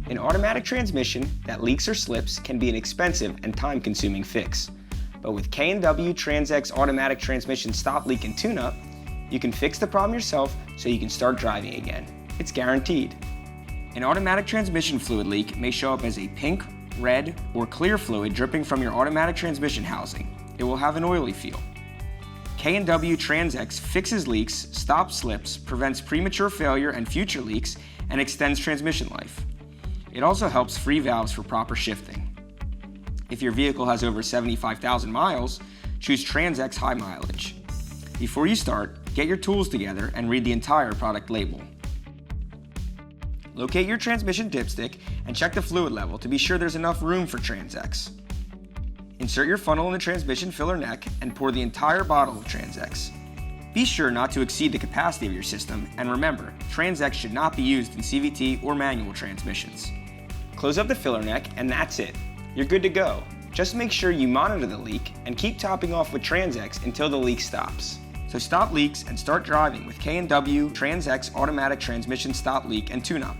An automatic transmission that leaks or slips can be an expensive and time-consuming fix. But with K&W TransX automatic transmission stop leak and tune-up, you can fix the problem yourself so you can start driving again. It's guaranteed. An automatic transmission fluid leak may show up as a pink, red, or clear fluid dripping from your automatic transmission housing. It will have an oily feel. K&W TransX fixes leaks, stops slips, prevents premature failure and future leaks, and extends transmission life. It also helps free valves for proper shifting. If your vehicle has over 75,000 miles, choose TransX High Mileage. Before you start, get your tools together and read the entire product label. Locate your transmission dipstick and check the fluid level to be sure there's enough room for TransX. Insert your funnel in the transmission filler neck and pour the entire bottle of TransX. Be sure not to exceed the capacity of your system, and remember, TransX should not be used in CVT or manual transmissions. Close up the filler neck and that's it. You're good to go. Just make sure you monitor the leak and keep topping off with TransX until the leak stops. So stop leaks and start driving with K&W TransX automatic transmission stop leak and tune-up.